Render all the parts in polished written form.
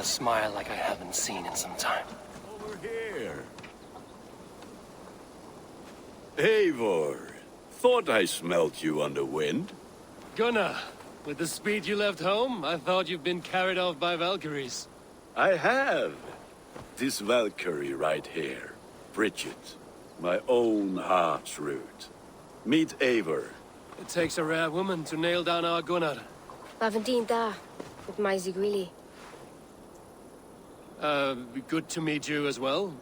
smile like I haven't seen in some time. Over here. Eivor, thought I smelt you on the wind. Gunnar, with the speed you left home, I thought you'd been carried off by Valkyries. I have. This Valkyrie right here, Bridget, my own heart's root. Meet Eivor. It takes a rare woman to nail down our Gunnar. Lavendine da, with my Zigwili. Good to meet you as well.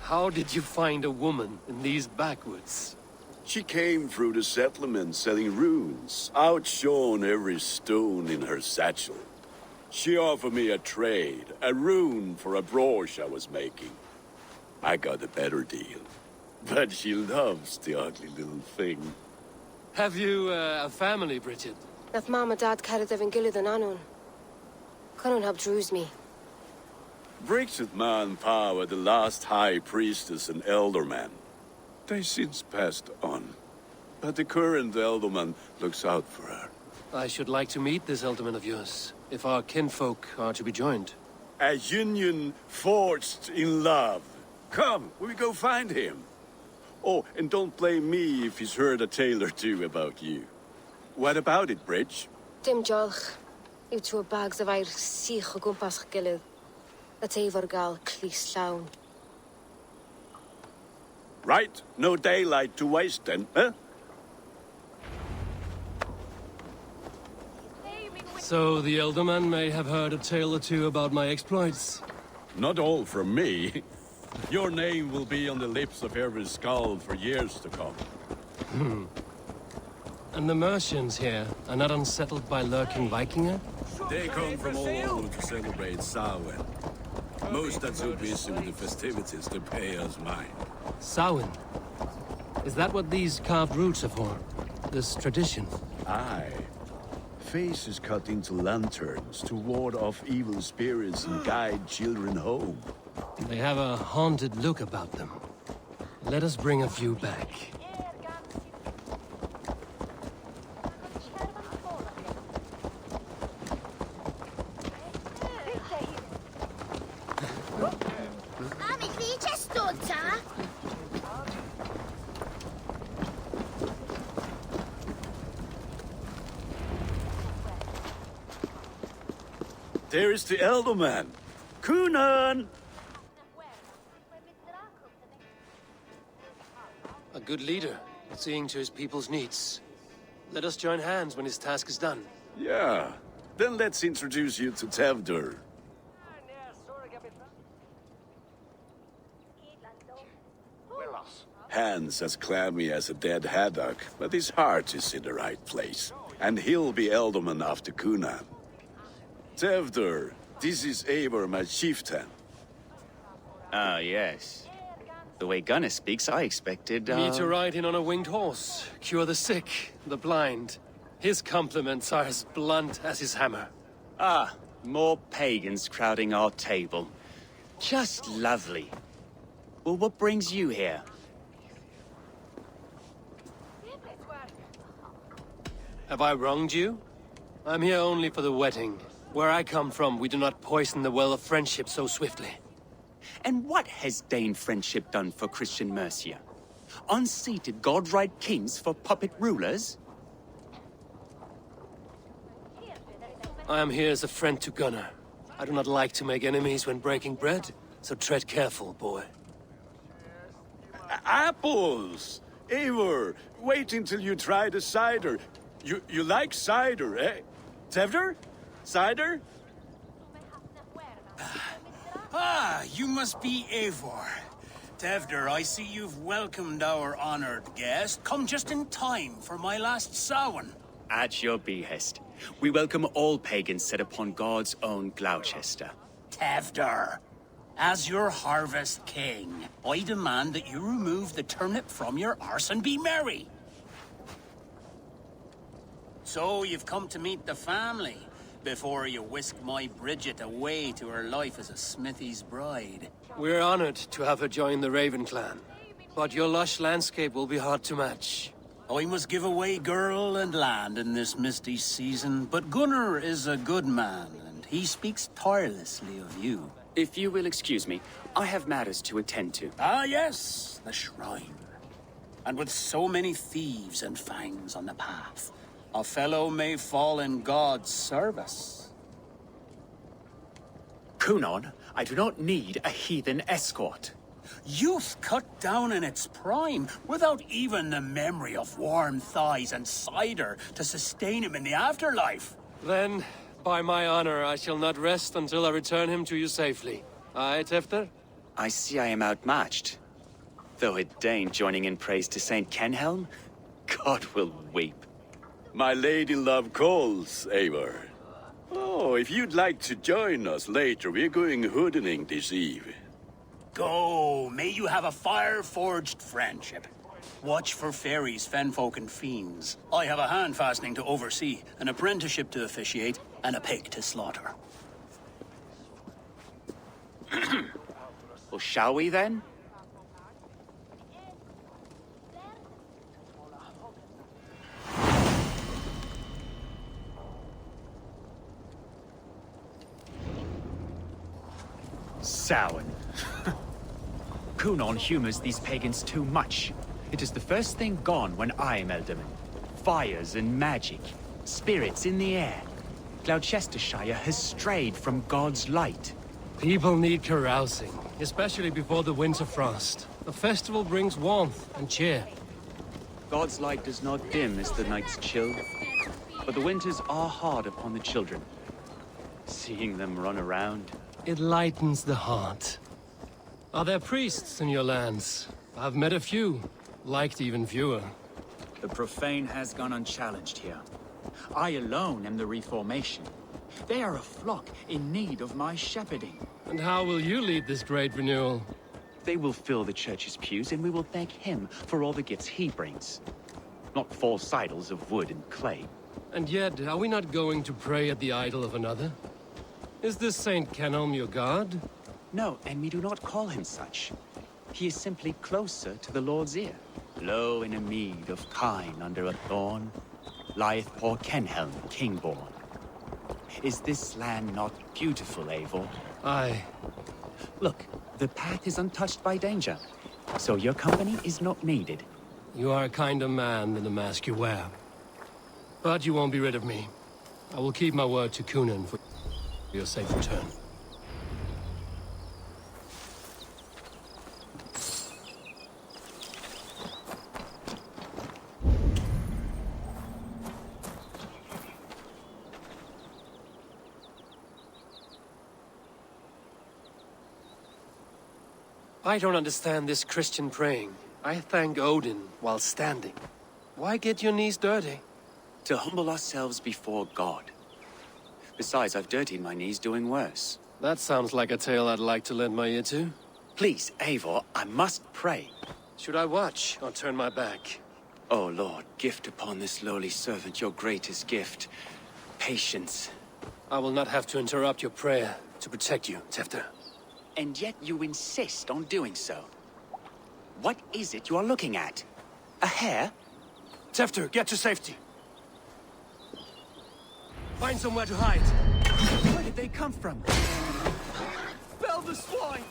How did you find a woman in these backwoods? She came through the settlement selling runes, outshone every stone in her satchel. She offered me a trade, a rune for a brooch I was making. I got a better deal. But she loves the ugly little thing. Have you a family, Bridget? Nath Mom and Dad carried their Vingilid and Anun. Cannon helped druise me. Bridget Ma and Pa were the last high priestess and elderman. They since passed on. But the current elderman looks out for her. I should like to meet this elderman of yours, if our kinfolk are to be joined. A union forged in love. Come, we go find him. Oh, and don't blame me if he's heard a tale or two about you. What about it, Bridge? Dim Jolch. You two bags of air sich o gwmpas gilydd. That's Eivor gal clis llawn. Right, no daylight to waste then, huh? So the elderman may have heard a tale or two about my exploits. Not all from me. Your name will be on the lips of every skull for years to come. And the Mercians here are not unsettled by lurking Vikinger? They come from all over to celebrate Samhain. Most are too busy with the festivities to pay us mind. Samhain? Is that what these carved roots are for? This tradition? Aye. Faces cut into lanterns to ward off evil spirits and guide children home. They have a haunted look about them. Let us bring a few back. There is the elderman. Kunan! A good leader, seeing to his people's needs. Let us join hands when his task is done. Yeah. Then let's introduce you to Tevdur. Hands as clammy as a dead haddock, but his heart is in the right place. And he'll be elderman after Kunan. Tevdur, this is Eivor, my chieftain. Ah, yes. The way Gunnar speaks, I expected, Me to ride in on a winged horse, cure the sick, the blind. His compliments are as blunt as his hammer. Ah, more pagans crowding our table. Just lovely. Well, what brings you here? Have I wronged you? I'm here only for the wedding. Where I come from, we do not poison the well of friendship so swiftly. And what has Dane friendship done for Christian Mercia? Unseated godright kings for puppet rulers? I am here as a friend to Gunnar. I do not like to make enemies when breaking bread, so tread careful, boy. Apples! Eivor, wait until you try the cider. You like cider, eh? Tevdur? Cider? Ah, you must be Eivor. Tevdur, I see you've welcomed our honored guest. Come just in time for my last Samhain. At your behest. We welcome all pagans set upon God's own Gloucester. Tevdur, as your harvest king, I demand that you remove the turnip from your arse and be merry. So you've come to meet the family before you whisk my Bridget away to her life as a smithy's bride. We're honored to have her join the Raven clan, but your lush landscape will be hard to match. I must give away girl and land in this misty season, but Gunnar is a good man, and he speaks tirelessly of you. If you will excuse me, I have matters to attend to. Ah, yes, the shrine. And with so many thieves and fangs on the path, a fellow may fall in God's service. Kunon, I do not need a heathen escort. Youth cut down in its prime, without even the memory of warm thighs and cider to sustain him in the afterlife. Then, by my honor, I shall not rest until I return him to you safely. Aye, Tefter? I see I am outmatched. Though a Dane joining in praise to Saint Kenhelm, God will weep. My lady love calls, Eivor. Oh, if you'd like to join us later, we're going hoodening this eve. Go, may you have a fire-forged friendship. Watch for fairies, fenfolk, and fiends. I have a hand fastening to oversee, an apprenticeship to officiate, and a pig to slaughter. Well, shall we then? Samhain. Kunon humors these pagans too much. It is the first thing gone when I am Elderman. Fires and magic, spirits in the air. Glowecestrescire has strayed from God's light. People need carousing, especially before the winter frost. A festival brings warmth and cheer. God's light does not dim as the nights chill, but the winters are hard upon the children. Seeing them run around. It lightens the heart. Are there priests in your lands? I've met a few, liked even fewer. The profane has gone unchallenged here. I alone am the Reformation. They are a flock in need of my shepherding. And how will you lead this great renewal? They will fill the church's pews, and we will thank him for all the gifts he brings. Not false idols of wood and clay. And yet, are we not going to pray at the idol of another? Is this Saint Kenhelm your god? No, and we do not call him such. He is simply closer to the Lord's ear. Lo, in a mead of kine under a thorn, lieth poor Kenhelm, king-born. Is this land not beautiful, Eivor? Aye. Look, the path is untouched by danger, so your company is not needed. You are a kinder man than the mask you wear. But you won't be rid of me. I will keep my word to Kunon for your safe return. I don't understand this Christian praying. I thank Odin while standing. Why get your knees dirty? To humble ourselves before God. Besides, I've dirtied my knees doing worse. That sounds like a tale I'd like to lend my ear to. Please, Eivor, I must pray. Should I watch or turn my back? Oh Lord, gift upon this lowly servant your greatest gift. Patience. I will not have to interrupt your prayer to protect you, Tefter. And yet you insist on doing so. What is it you are looking at? A hare? Tefter, get to safety. Find somewhere to hide. Where did they come from? Fell the swine!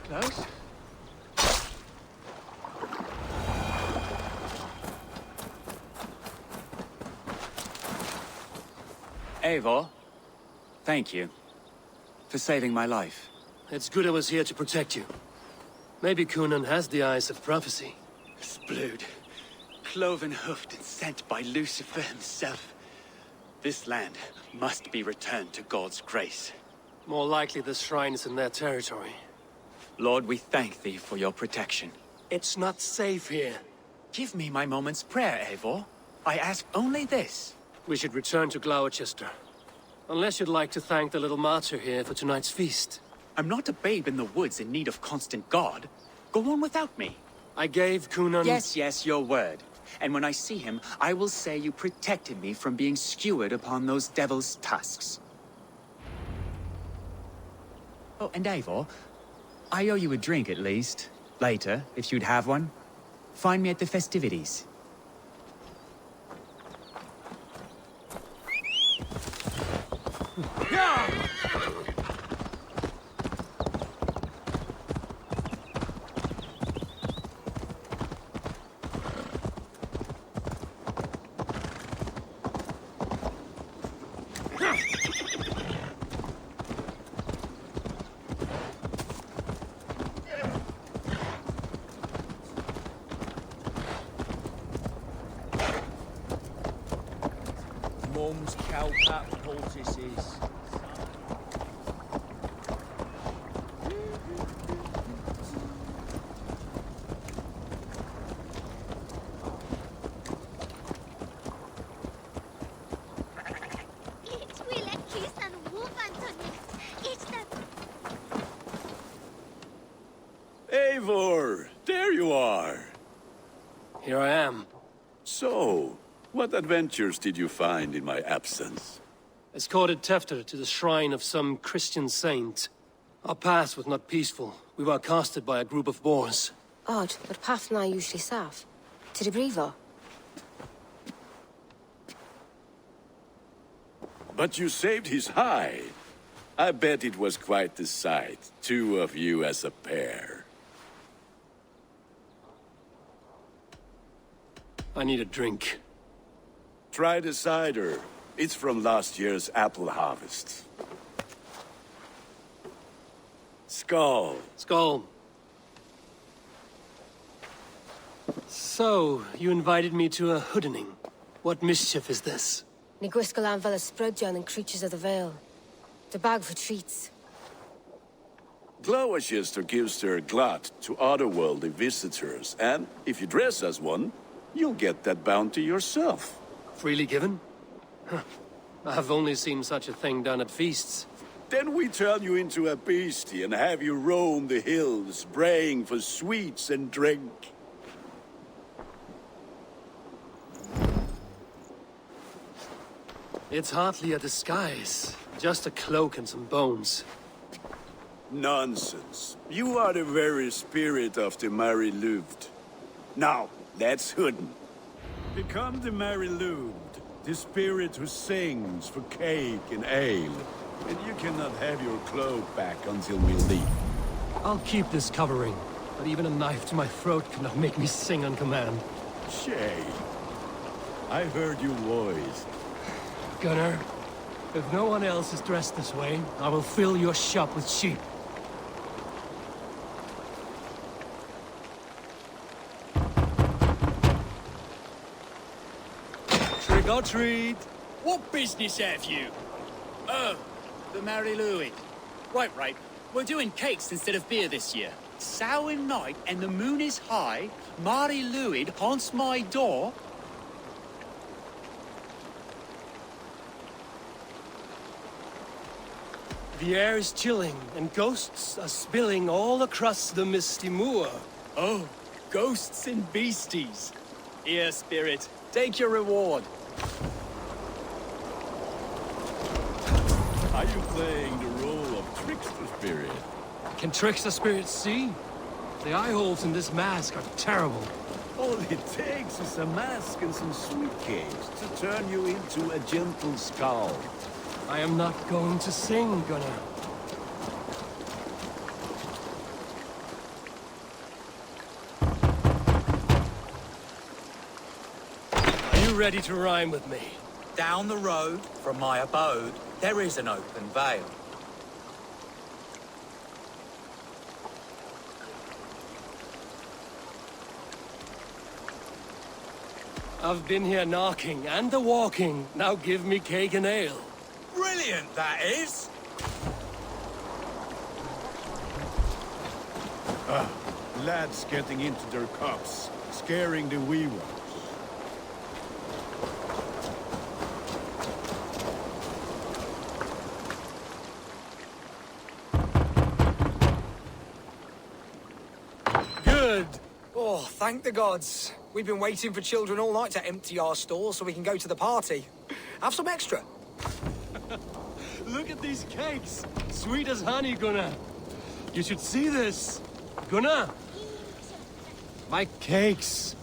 Close. Eivor, thank you for saving my life. It's good I was here to protect you. Maybe Kunon has the eyes of prophecy. Splood, cloven-hoofed and sent by Lucifer himself. This land must be returned to God's grace. More likely the shrine is in their territory. Lord, we thank thee for your protection. It's not safe here. Give me my moment's prayer, Eivor. I ask only this. We should return to Glowecester. Unless you'd like to thank the little martyr here for tonight's feast. I'm not a babe in the woods in need of constant guard. Go on without me. I gave Cunan... Yes, your word. And when I see him, I will say you protected me from being skewered upon those devil's tusks. Oh, and Eivor, I owe you a drink at least. Later, if you'd have one. Find me at the festivities. Mum's cowpat poultices. Eivor, there you are. Here I am. So, what adventures did you find in my absence? Escorted Tefter to the shrine of some Christian saint. Our past was not peaceful. We were accosted by a group of boars. Odd, but path na usually safe. To the brifo. But you saved his hide. I bet it was quite the sight, two of you as a pair. I need a drink. Try the cider. It's from last year's apple harvest. Skull. Skull. So, you invited me to a hoodening. What mischief is this? Ni gwisgal an fel ysbrydion and creatures of the Vale. The bag for treats. Glowecester gives their glut to otherworldly visitors, and if you dress as one, you'll get that bounty yourself. Freely given? I've only seen such a thing done at feasts. Then we turn you into a beastie and have you roam the hills, braying for sweets and drink. It's hardly a disguise. Just a cloak and some bones. Nonsense. You are the very spirit of the Mary Louved. Now, that's Hooden. Become the Mary Louved, the spirit who sings for cake and ale. And you cannot have your cloak back until we leave. I'll keep this covering, but even a knife to my throat cannot make me sing on command. Shay, I heard your voice. Gunnar, if no one else is dressed this way, I will fill your shop with sheep. Trick or treat! What business have you? Oh, the Mary Louis. Right. We're doing cakes instead of beer this year. Sour night and the moon is high. Mary Louis haunts my door. The air is chilling, and ghosts are spilling all across the misty moor. Oh, ghosts and beasties. Here, spirit, take your reward. Are you playing the role of trickster spirit? Can trickster spirits see? The eye holes in this mask are terrible. All it takes is a mask and some sweet cakes to turn you into a gentle skull. I am not going to sing, Gunnar. Are you ready to rhyme with me? Down the road from my abode, there is an open vale. I've been here knocking and a walking. Now give me cake and ale. Brilliant, that is! Lads getting into their cups, scaring the wee ones. Good! Oh, thank the gods. We've been waiting for children all night to empty our stores so we can go to the party. Have some extra. Look at these cakes! Sweet as honey, Gunnar! You should see this! Gunnar! My cakes!